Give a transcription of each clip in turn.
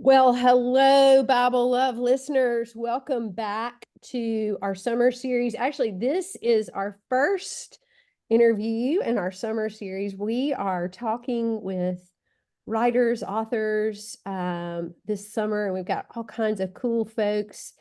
Well, hello, Bible Love listeners. Welcome back to our summer series. Actually, this is our first interview in our summer series. We are talking with writers, authors this summer, and we've got all kinds of cool folks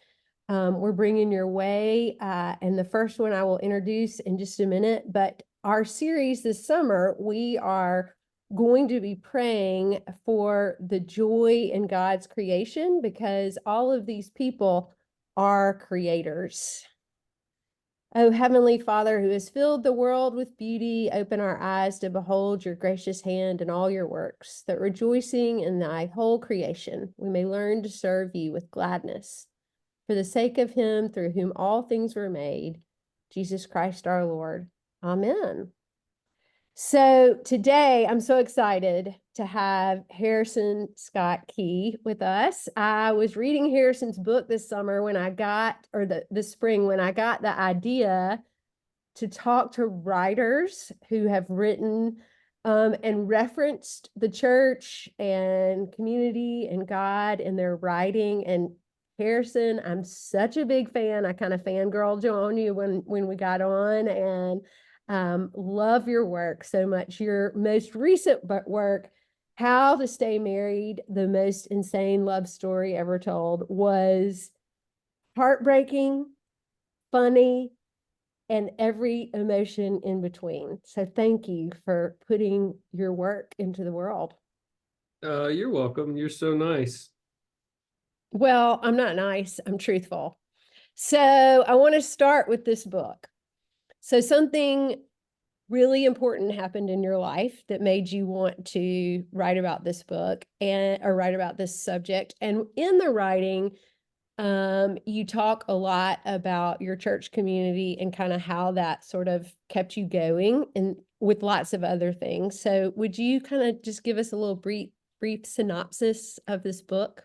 we're bringing your way. And the first one I will introduce in just a minute. But our series this summer, we are going to be praying for the joy in God's creation because all of these people are creators. Oh, Heavenly Father, who has filled the world with beauty, open our eyes to behold your gracious hand and all your works, that rejoicing in thy whole creation, we may learn to serve you with gladness. For the sake of him through whom all things were made, Jesus Christ our Lord. Amen. So today I'm so excited to have Harrison Scott Key with us. I was reading Harrison's book this summer when I got, or the spring when I got the idea to talk to writers who have written and referenced the church and community and God in their writing. And Harrison, I'm such a big fan. I kind of fangirled on you when we got on, and love your work so much. Your most recent work, How to Stay Married, the most insane love story ever told, was heartbreaking, funny, and every emotion in between. So thank you for putting your work into the world. You're welcome. You're so nice. Well, I'm not nice, I'm truthful. So I want to start with this book. So something really important happened in your life that made you want to write about this book or write about this subject. And in the writing, you talk a lot about your church community and kind of how that sort of kept you going and with lots of other things. So would you kind of just give us a little brief synopsis of this book?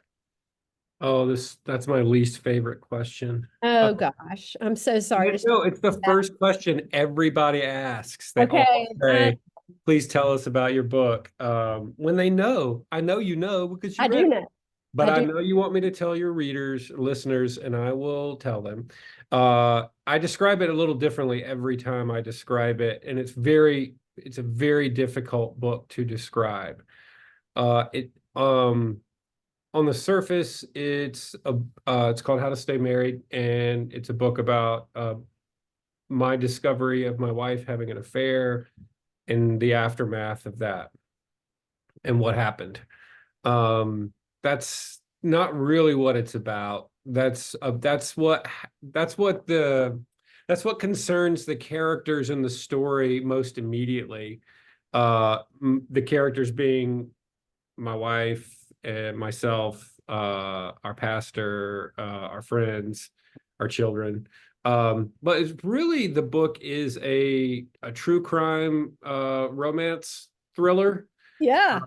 Oh, that's my least favorite question. Oh gosh, I'm so sorry to start No, it's the with that. first question everybody asks. They all Okay, say, please tell us about your book. When they know, I know you know because you I read do it. know. But I I do. know you want me to tell your readers, listeners, and I will tell them. I describe it a little differently every time I describe it, and it's a very difficult book to describe. It On the surface, it's called How to Stay Married, and it's a book about my discovery of my wife having an affair and the aftermath of that and what happened. That's not really what it's about. That's what concerns the characters in the story most immediately. The characters being my wife and myself, our pastor, our friends, our children. But it's really, the book is a true crime romance thriller. Yeah.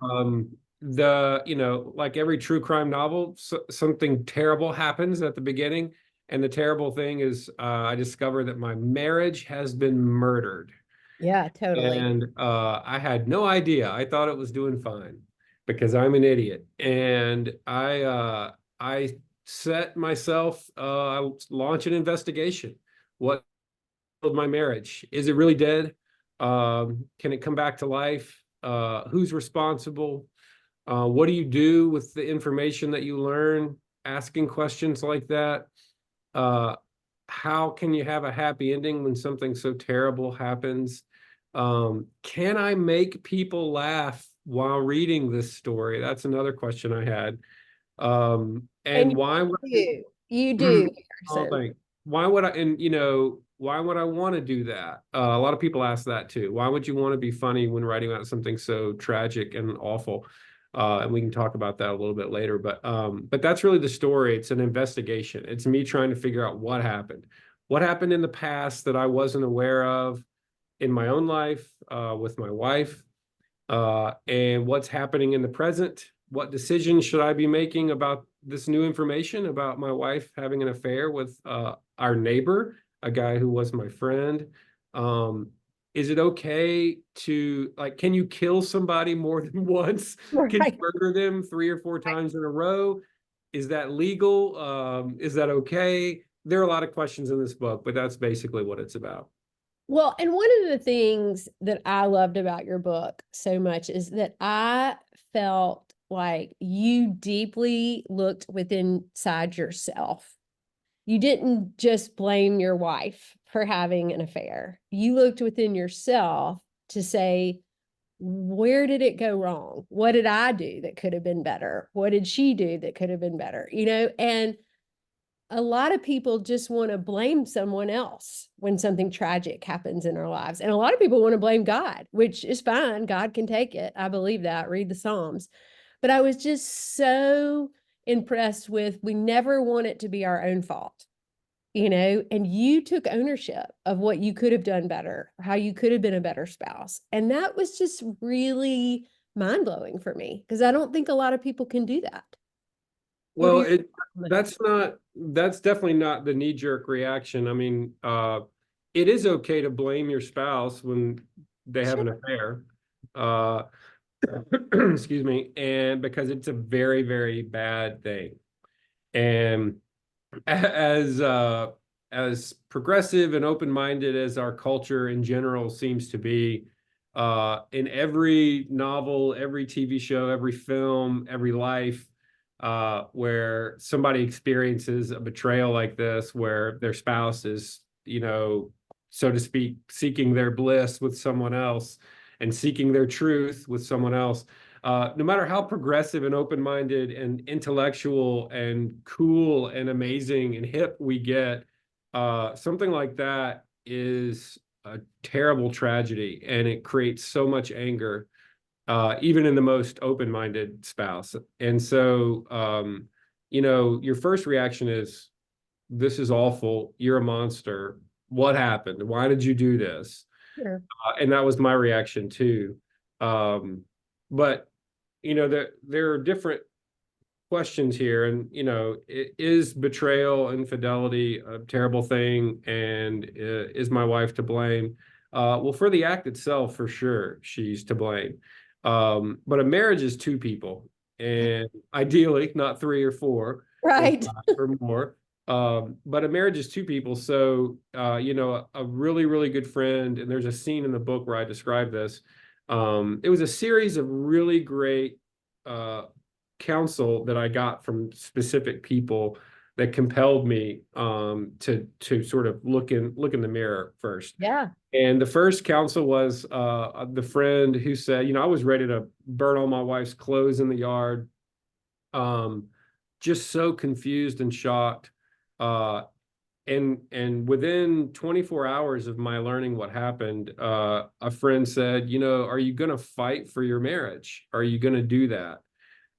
Like every true crime novel, something terrible happens at the beginning, and the terrible thing is I discover that my marriage has been murdered. Yeah, totally. And I had no idea. I thought it was doing fine because I'm an idiot. And I set myself I launch an investigation. What killed my marriage? Is it really dead? Can it come back to life? Who's responsible? What do you do with the information that you learn? Asking questions like that. Uh, how can you have a happy ending when something so terrible happens? Can I make people laugh while reading this story? That's another question I had. And And why would you do. You I, do, oh, Harrison. thank. Why would I, and why would I want to do that? A lot of people ask that too. Why would you want to be funny when writing about something so tragic and awful? And we can talk about that a little bit later. But that's really the story. It's an investigation. It's me trying to figure out what happened in the past that I wasn't aware of in my own life, with my wife, and what's happening in the present. What decisions should I be making about this new information about my wife having an affair with our neighbor, a guy who was my friend? Um, Is it okay to, like, can you kill somebody more than once? Can you Right. murder them 3 or 4 times in a row? Is that legal? Is that okay? There are a lot of questions in this book, but that's basically what it's about. Well, and one of the things that I loved about your book so much is that I felt like you deeply looked within inside yourself. You didn't just blame your wife for having an affair. You looked within yourself to say, where did it go wrong? What did I do that could have been better? What did she do that could have been better? And a lot of people just want to blame someone else when something tragic happens in our lives. And a lot of people want to blame God, which is fine. God can take it. I believe that. Read the Psalms. But I was just so impressed with we never want it to be our own fault, and you took ownership of what you could have done better, how you could have been a better spouse. And that was just really mind blowing for me because I don't think a lot of people can do that. What are Well, your thoughts on that? that's definitely not the knee-jerk reaction. I mean, it is okay to blame your spouse when they have an Sure. affair. Uh, excuse me, and because it's a very, very bad thing. And as as progressive and open-minded as our culture in general seems to be, in every novel, every TV show, every film, every life, where somebody experiences a betrayal like this, where their spouse is, so to speak, seeking their bliss with someone else and seeking their truth with someone else. No matter how progressive and open-minded and intellectual and cool and amazing and hip we get, something like that is a terrible tragedy, and it creates so much anger, even in the most open-minded spouse. And so, your first reaction is, "This is awful. You're a monster. What happened? Why did you do this?" Sure. And that was my reaction too. Um, but there are different questions here, and is betrayal, infidelity a terrible thing, and is my wife to blame? Well, for the act itself, for sure, she's to blame. But a marriage is two people, and ideally not three or four or Right. five or more. But a marriage is two people. So, a really, really good friend, and there's a scene in the book where I describe this. It was a series of really great uh, counsel that I got from specific people that compelled me to sort of look in the mirror first. Yeah. And the first counsel was the friend who said, I was ready to burn all my wife's clothes in the yard, um, just so confused and shocked. Uh, and within 24 hours of my learning what happened, a friend said, are you going to fight for your marriage? Are you going to do that?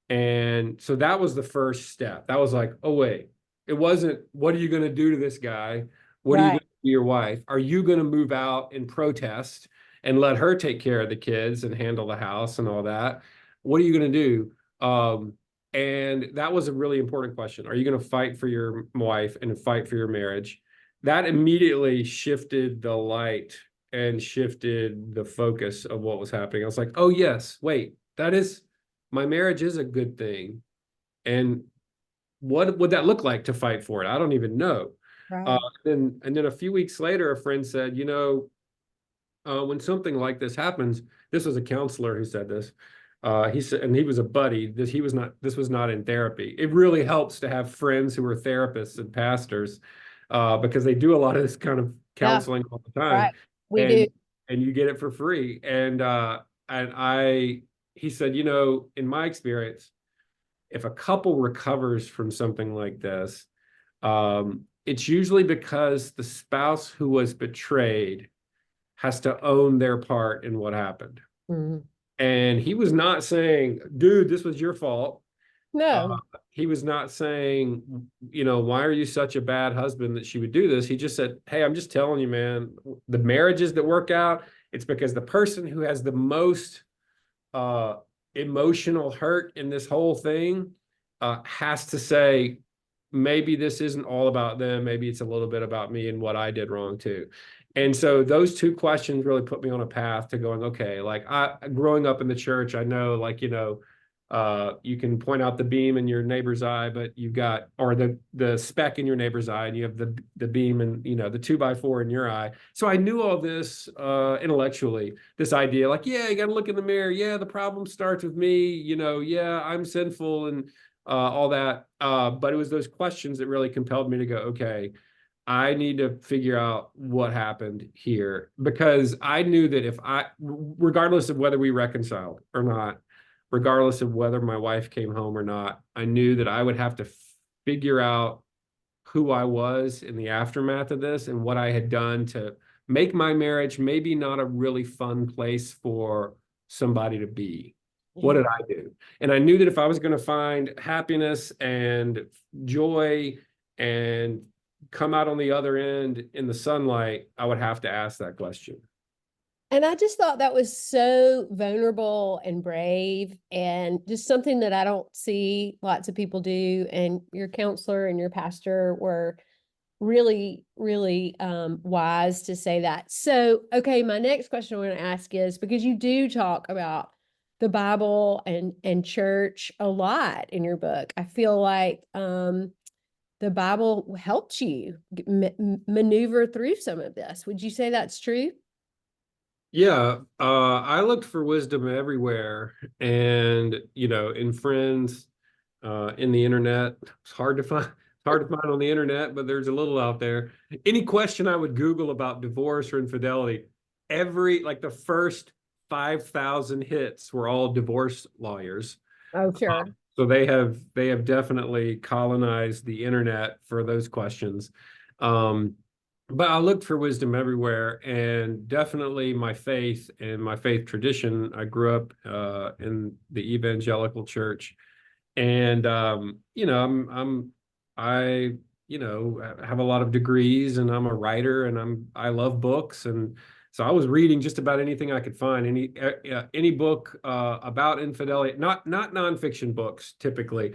And so that was the first step. That was like, oh, wait, it wasn't, what are you going to do to this guy? What are you going Right. to do to your wife? Are you going to move out and protest and let her take care of the kids and handle the house and all that? What are you going to do? And that was a really important question. Are you going to fight for your wife and fight for your marriage? That immediately shifted the light and shifted the focus of what was happening. I was like, oh, yes, wait, my marriage is a good thing. And what would that look like to fight for it? I don't even know. Right. And then a few weeks later, a friend said, when something like this happens, this was a counselor who said this. He said, and he was a buddy. This was not in therapy. It really helps to have friends who are therapists and pastors, because they do a lot of this kind of Yeah. counseling all the Right. time, We do. and you get it for free. And he said, in my experience, if a couple recovers from something like this, it's usually because the spouse who was betrayed has to own their part in what happened. Mhm. And he was not saying, dude, this was your fault. Uh, No. he was not saying, why are you such a bad husband that she would do this? He just said, hey, I'm just telling you, man, the marriages that work out, it's because the person who has the most uh, emotional hurt in this whole thing has to say, maybe this isn't all about them. Maybe it's a little bit about me and what I did wrong too. And so those two questions really put me on a path to going, okay, like growing up in the church, I know, like, you can point out the beam in your neighbor's eye, but you've got, or the speck in your neighbor's eye, and you have the beam and, the 2x4 in your eye. So I knew all this intellectually, this idea, like, yeah, you got to look in the mirror. Yeah, the problem starts with me, yeah, I'm sinful and all that. But it was those questions that really compelled me to go, okay, I need to figure out what happened here, because I knew that regardless of whether we reconciled or not, regardless of whether my wife came home or not, I knew that I would have to figure out who I was in the aftermath of this and what I had done to make my marriage maybe not a really fun place for somebody to be. What Yeah. did I do? And I knew that if I was going to find happiness and joy and come out on the other end in the sunlight, I would have to ask that question. And I just thought that was so vulnerable and brave, and just something that I don't see lots of people do. And your counselor and your pastor were really, really wise to say that. So, okay, my next question I want to ask is, because you do talk about the Bible and church a lot in your book, I feel like the Bible helped you maneuver through some of this. Would you say that's true? Yeah, I looked for wisdom everywhere, and in friends, in the internet. It's hard to find. It's hard to find on the internet, but there's a little out there. Any question I would Google about divorce or infidelity, the first 5,000 hits were all divorce lawyers. Oh, sure. So they have definitely colonized the internet for those questions. Um, but I looked for wisdom everywhere, and definitely my faith and my faith tradition. I grew up in the evangelical church, and I have a lot of degrees, and I'm a writer, and I love books, and so I was reading just about anything I could find, any book about infidelity, not nonfiction books typically,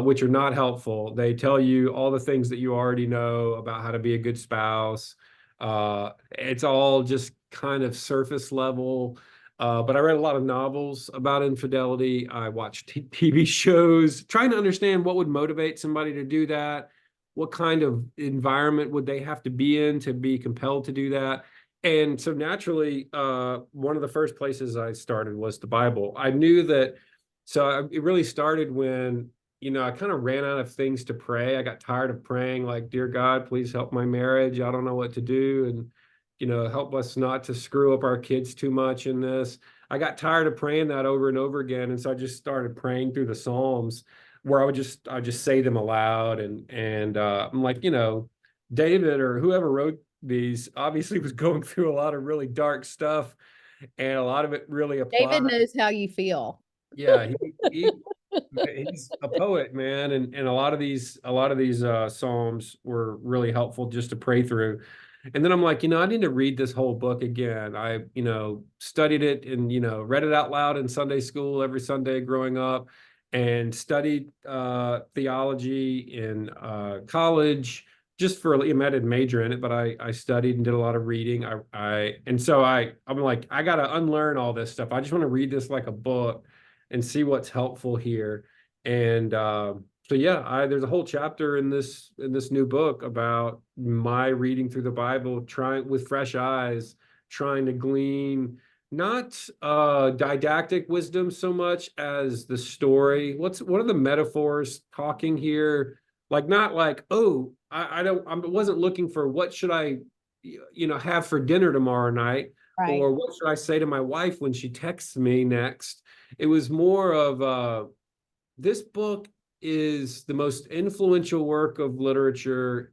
which are not helpful. They tell you all the things that you already know about how to be a good spouse. It's all just kind of surface level. But I read a lot of novels about infidelity. I watched TV shows, trying to understand what would motivate somebody to do that. What kind of environment would they have to be in to be compelled to do that? And so naturally, one of the first places I started was the Bible. I knew that, it really started when, I kind of ran out of things to pray. I got tired of praying, like, dear God, please help my marriage. I don't know what to do. And, help us not to screw up our kids too much in this. I got tired of praying that over and over again. And so I just started praying through the Psalms, where I just say them aloud. And I'm like, David or whoever wrote these obviously was going through a lot of really dark stuff, and a lot of it really applies. David knows how you feel. Yeah, he's a poet, man, and a lot of these psalms were really helpful just to pray through. And then I'm like, I need to read this whole book again. I, studied it and, read it out loud in Sunday school every Sunday growing up, and studied theology in college just for, I didn't major in it, but I studied and did a lot of reading. I'm like, I got to unlearn all this stuff. I just want to read this like a book and see what's helpful here. And so yeah, there's a whole chapter in this new book about my reading through the Bible, trying with fresh eyes, trying to glean not didactic wisdom so much as the story. What are the metaphors talking here? Like, not like, oh, I wasn't looking for what should I have for dinner tomorrow night, Right. or what should I say to my wife when she texts me next. It was more of this book is the most influential work of literature,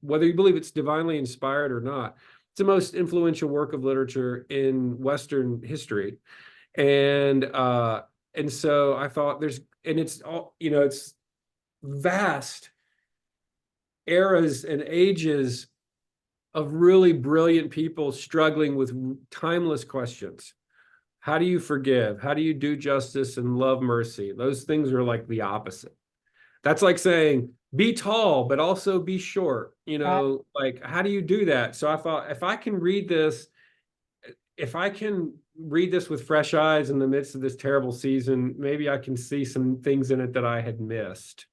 whether you believe it's divinely inspired or not. It's the most influential work of literature in Western history. And so I thought it's all, it's vast eras and ages of really brilliant people struggling with timeless questions. How do you forgive? How do you do justice and love mercy? Those things are like the opposite. That's like saying be tall, but also be short. Right. Like how do you do that? So I thought if I can read this with fresh eyes in the midst of this terrible season, maybe I can see some things in it that I had missed.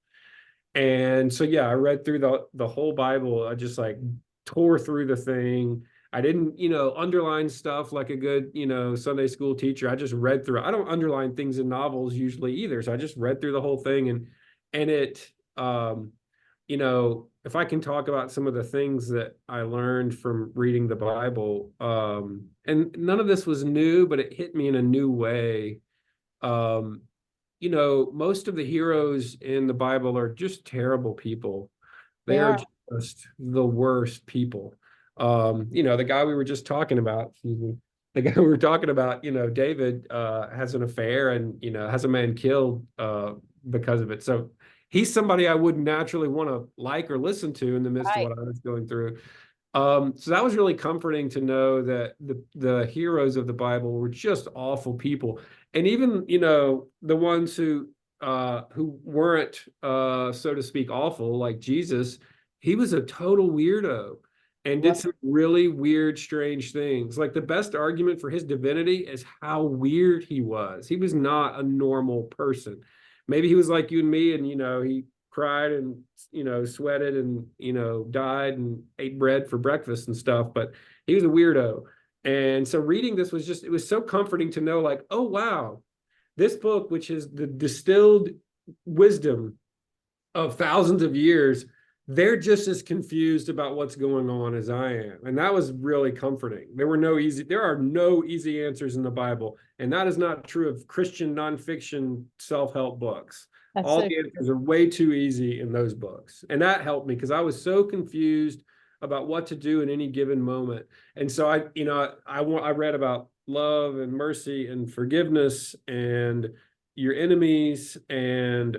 And so yeah, I read through the whole Bible. I just like tore through the thing. I didn't, underline stuff like a good, Sunday school teacher. I just read through. I don't underline things in novels usually either. So I just read through the whole thing, and it if I can talk about some of the things that I learned from reading the Bible, and none of this was new, but it hit me in a new way. Um, most of the heroes in the Bible are just terrible people. They They are are. just the worst people. The guy we were just talking about, excuse me, the guy we were talking about, David has an affair and, has a man killed because of it. So he's somebody I wouldn't naturally want to like or listen to in the midst of Right. what I was going through. So that was really comforting to know that the heroes of the Bible were just awful people. And even, the ones who weren't so to speak awful, like Jesus, he was a total weirdo and did What? some really weird, strange things. Like the best argument for his divinity is how weird he was. He was not a normal person. Maybe he was like you and me, and he cried and sweated and died and ate bread for breakfast and stuff, but he was a weirdo. And so reading this it was so comforting to know, like, oh wow, this book, which is the distilled wisdom of thousands of years, they're just as confused about what's going on as I am. And that was really comforting. There are no easy answers in the Bible. And that is not true of Christian nonfiction self-help books. That's All so the true. answers are way too easy in those books. And that helped me because I was so confused about what to do in any given moment. And so I read about love and mercy and forgiveness and your enemies and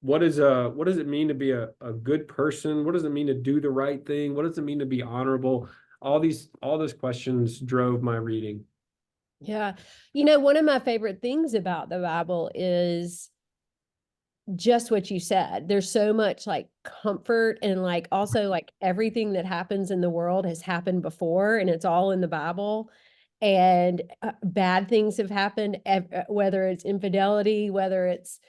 what does it mean to be a good person? What does it mean to do the right thing? What does it mean to be honorable? All those questions drove my reading. Yeah. One of my favorite things about the Bible is just what you said. There's so much like comfort and like also like everything that happens in the world has happened before and it's all in the Bible. And bad things have happened, whether it's infidelity, whether it's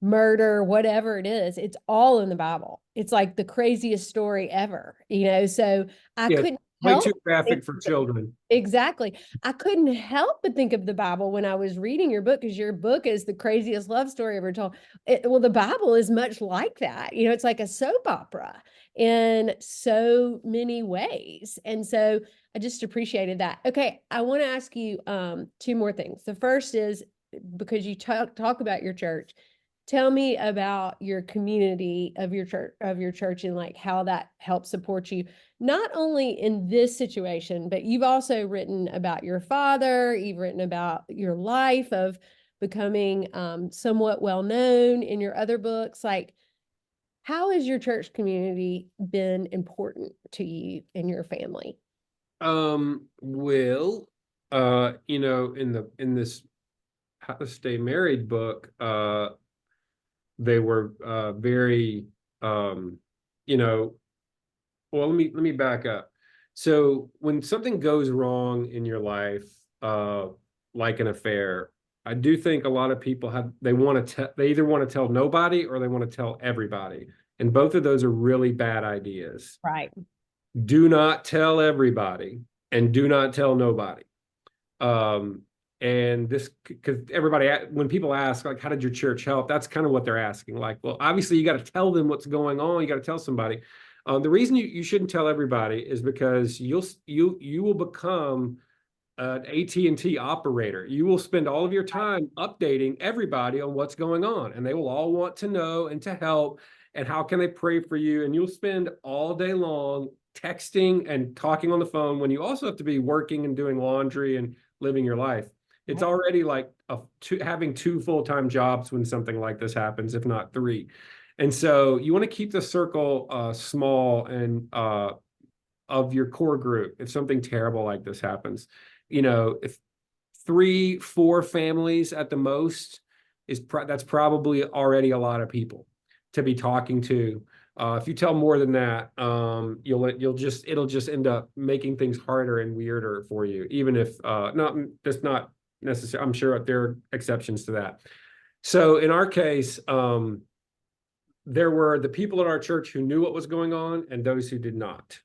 murder, whatever it is, it's all in the Bible. It's like the craziest story ever, So I Yeah, it's couldn't way help too but think graphic for children. exactly. I couldn't help but think of the Bible when I was reading your book, because your book is the craziest love story ever told. Well, the Bible is much like that. It's like a soap opera in so many ways. And so I just appreciated that. Okay, I want to ask you two more things. The first is, because you talk about your church, tell me about your community of your church and like how that helps support you, not only in this situation, but you've also written about your father, you've written about your life of becoming somewhat well known in your other books. Like, how has your church community been important to you and your family? Will, in this How to Stay Married book, they were very, you know, well, let me back up. So when something goes wrong in your life, like an affair, I do think a lot of people they either want to tell nobody or they want to tell everybody. And both of those are really bad ideas. Right. Do not tell everybody and do not tell nobody. Um, and this, because when people ask, like, how did your church help? That's kind of what they're asking. Like, well, obviously you got to tell them what's going on. You got to tell somebody. The reason you shouldn't tell everybody is because you will become an AT&T operator. You will spend all of your time updating everybody on what's going on, and they will all want to know and to help and how can they pray for you. And you'll spend all day long texting and talking on the phone when you also have to be working and doing laundry and living your life. It's Right. already like having two full-time jobs when something like this happens, if not three. And so you want to keep the circle small and of your core group if something terrible like this happens. If 3, 4 families at the most that's probably already a lot of people. to be talking to. If you tell more than that, it'll just end up making things harder and weirder for you, even if that's not necessary. I'm sure there are exceptions to that. So in our case, there were the people in our church who knew what was going on and those who did not.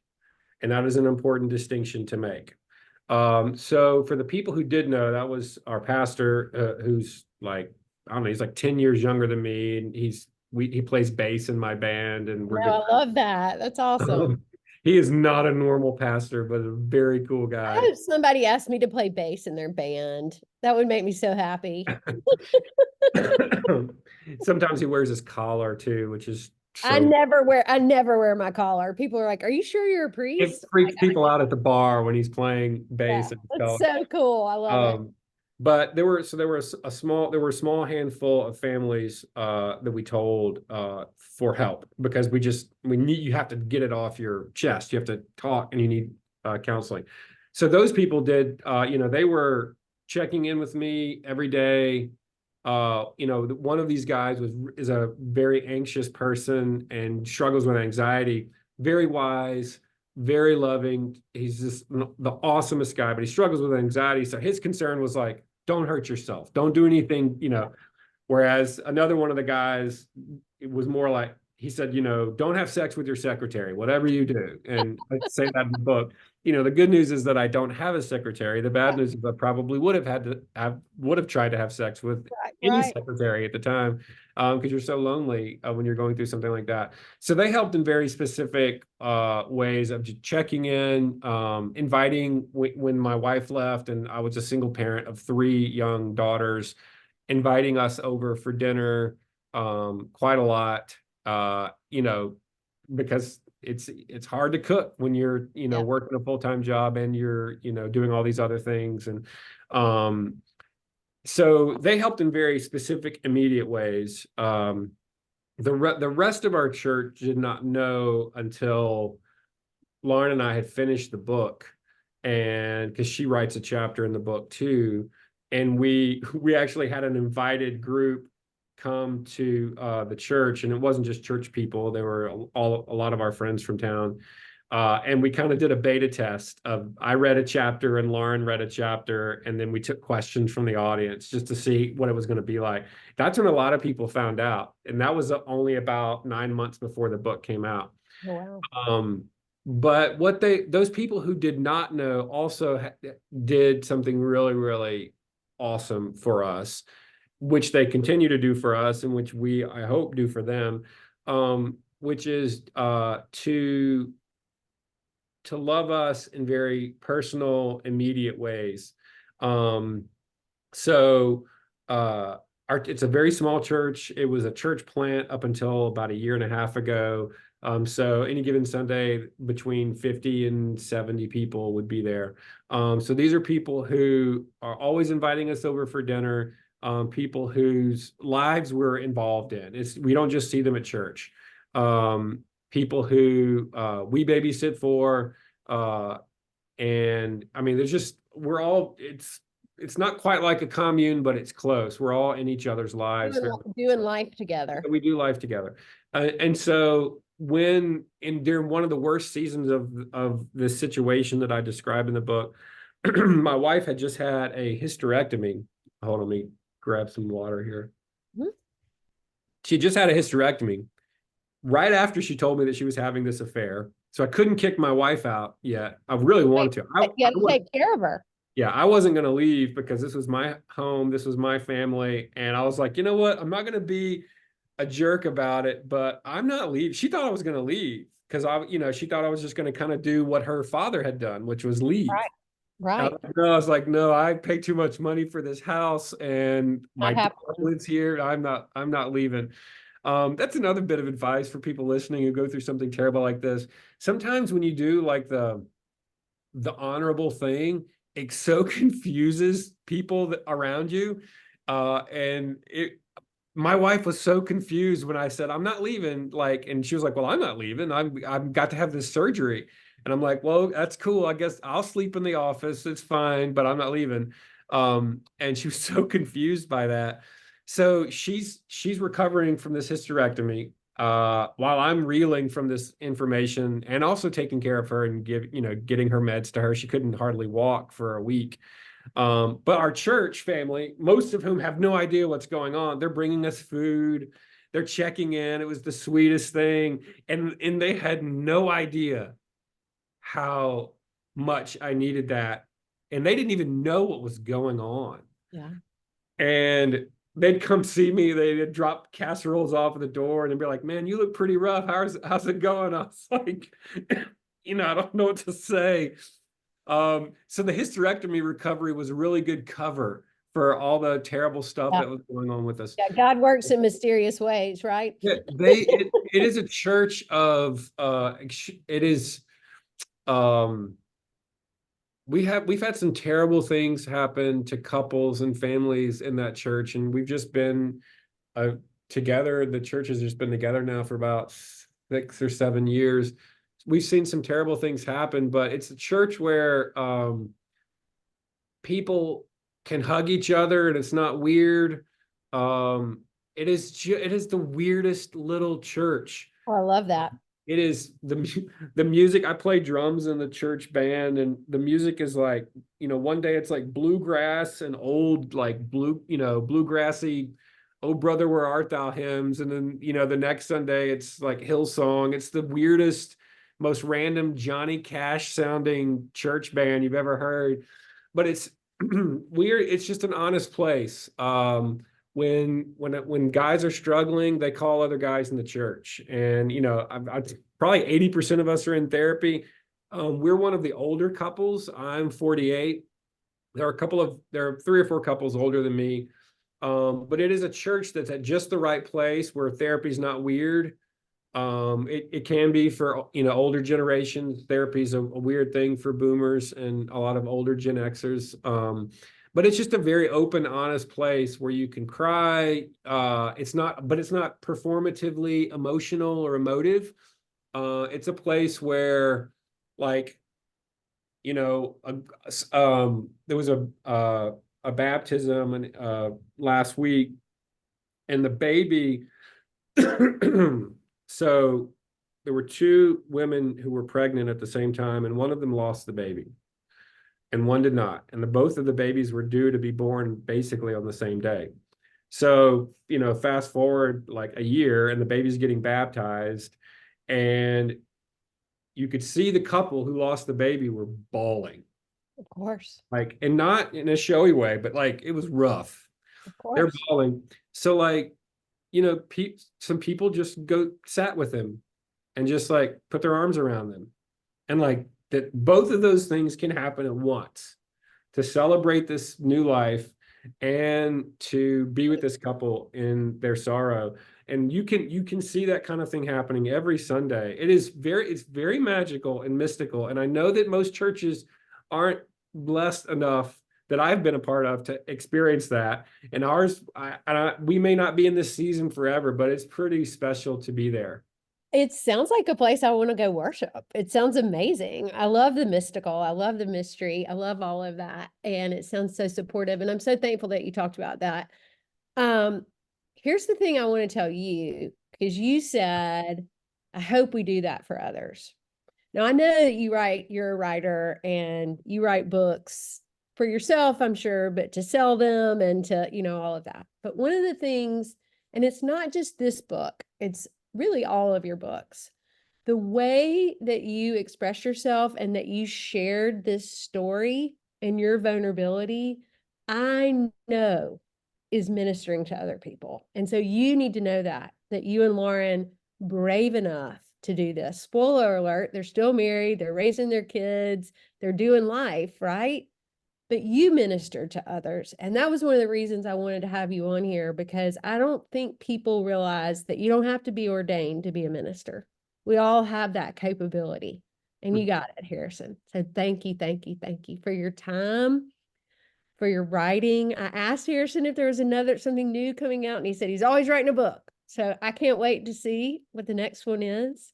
And that is an important distinction to make. So for the people who did know, that was our pastor, who's like, I don't know, he's like 10 years younger than me, and he plays bass in my band, and we're No, good. I love that. That's awesome. He is not a normal pastor, but a very cool I guy. hope somebody asked me to play bass in their band. That would make me so happy. Sometimes he wears his collar too, which is I so never wear my collar. People are like, "Are you sure you're a it priest?" I'm freaks like, people out at the bar when he's playing yeah, bass and that's stuff. so cool. I love it. But there were a small handful of families that we told for help, because we need, you have to get it off your chest. You have to talk, and you need counseling. So those people did, they were checking in with me every day. One of these guys is a very anxious person and struggles with anxiety. Very wise, very loving. He's just the awesomest guy, but he struggles with anxiety. So his concern was like, don't hurt yourself. Don't do anything, Whereas another one of the guys, it was more like, he said, don't have sex with your secretary, whatever you do. And I say that in the book. The good news is that I don't have a secretary. The bad news is I probably would have tried to have sex with any Right. secretary at the time, because you're so lonely when you're going through something like that. So they helped in very specific ways of just checking in, inviting when my wife left, and I was a single parent of 3 young daughters, inviting us over for dinner quite a lot, because it's hard to cook when you're, Yeah. working a full-time job and you're, doing all these other things. And so they helped in very specific, immediate ways. The rest of our church did not know until Lauren and I had finished the book, and because she writes a chapter in the book too, and we actually had an invited group come to the church, and it wasn't just church people. There were a lot of our friends from town, and we kind of did a beta test of, I read a chapter and Lauren read a chapter, and then we took questions from the audience just to see what it was going to be like. That's when a lot of people found out, and that was only about 9 months before the book came out. Oh, wow. But those people who did not know also did something really, really awesome for us, which they continue to do for us, and which I hope, do for them, which is to love us in very personal, immediate ways. So it's a very small church. It was a church plant up until about a year and a half ago. So any given Sunday, between 50 and 70 people would be there. So these are people who are always inviting us over for dinner, people whose lives we're involved in. We don't just see them at church. People who we babysit for. And I mean, it's not quite like a commune, but it's close. We're all in each other's lives. Doing life together. We do life together. And so during one of the worst seasons of the situation that I describe in the book, my wife had just had a hysterectomy. Hold on, let me grab some water here. Mm-hmm. She just had a hysterectomy right after she told me that she was having this affair. So I couldn't kick my wife out yet. I really wanted to. You had to take care of her. Yeah, I wasn't going to leave because this was my home. This was my family. And I was like, you know what? I'm not going to be a jerk about it, but I'm not leaving. She thought I was going to leave because she thought I was just going to kind of do what her father had done, which was leave. Right. I was like, no, I pay too much money for this house, and my dad lives here. I'm not leaving. That's another bit of advice for people listening who go through something terrible like this. Sometimes when you do like the honorable thing, it so confuses people around you. My wife was so confused when I said, I'm not leaving. And she was like, well, I'm not leaving. I've got to have this surgery. And I'm like, well, that's cool. I guess I'll sleep in the office. It's fine, but I'm not leaving. And she was so confused by that. So she's recovering from this hysterectomy. while I'm reeling from this information and also taking care of her and getting her meds to her. She couldn't hardly walk for a week. But our church family, most of whom have no idea what's going on, they're bringing us food, they're checking in. It was the sweetest thing. And they had no idea how much I needed that. And they didn't even know what was going on. Yeah. And they'd come see me. They'd drop casseroles off at the door and they'd be like, "Man, you look pretty rough. How's it going?" I was like, I don't know what to say. So the hysterectomy recovery was a really good cover for all the terrible stuff Yeah. that was going on with us. Yeah, God works in mysterious ways, right? Yeah, it is a church of it is we've had some terrible things happen to couples and families in that church, and we've just been together. The church has just been together now for about 6 or 7 years. We've seen some terrible things happen, but it's a church where people can hug each other and it's not weird. It is the weirdest little church. Oh, I love that. It is the music. I play drums in the church band, and the music is like, one day it's like bluegrass and old like bluegrassy "Oh Brother Where Art Thou" hymns, and then the next Sunday it's like Hillsong. It's the weirdest, most random Johnny Cash sounding church band you've ever heard, but it's weird. It's just an honest place. When guys are struggling, they call other guys in the church, and I probably 80% of us are in therapy. We're one of the older couples. I'm 48. There are 3 or 4 couples older than me, but it is a church that's at just the right place where therapy is not weird. It can be for older generations. Therapy is a weird thing for boomers and a lot of older Gen Xers. But it's just a very open, honest place where you can cry. It's not performatively emotional or emotive. It's a place where, like, there was a baptism last week, and the baby. So there were 2 women who were pregnant at the same time, and one of them lost the baby and one did not. And both of the babies were due to be born basically on the same day. So, fast forward like a year and the baby's getting baptized, and you could see the couple who lost the baby were bawling. Of course. Like, and not in a showy way, but like it was rough. Of They're course. bawling. So like, some people just sat with them and just like put their arms around them. And like that, both of those things can happen at once, to celebrate this new life and to be with this couple in their sorrow. And you can see that kind of thing happening every Sunday. It's very magical and mystical. And I know that most churches aren't blessed enough, that I've been a part of, to experience that. And ours, we may not be in this season forever, but it's pretty special to be there. It sounds like a place I want to go worship. It sounds amazing. I love the mystical. I love the mystery. I love all of that. And it sounds so supportive. And I'm so thankful that you talked about that. Here's the thing I want to tell you, because you said, I hope we do that for others. Now, I know that you're a writer and you write books for yourself, I'm sure, but to sell them and to, all of that. But one of the things, and it's not just this book, it's really all of your books, the way that you express yourself and that you shared this story and your vulnerability, I know is ministering to other people. And so you need to know that you and Lauren, brave enough to do this. Spoiler alert, they're still married, they're raising their kids, they're doing life, right? But you ministered to others. And that was one of the reasons I wanted to have you on here, because I don't think people realize that you don't have to be ordained to be a minister. We all have that capability. And you got it, Harrison. So thank you, thank you, thank you for your time, for your writing. I asked Harrison if there was something new coming out, and he said he's always writing a book. So I can't wait to see what the next one is.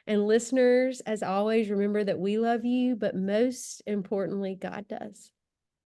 And listeners, as always, remember that we love you, but most importantly, God does.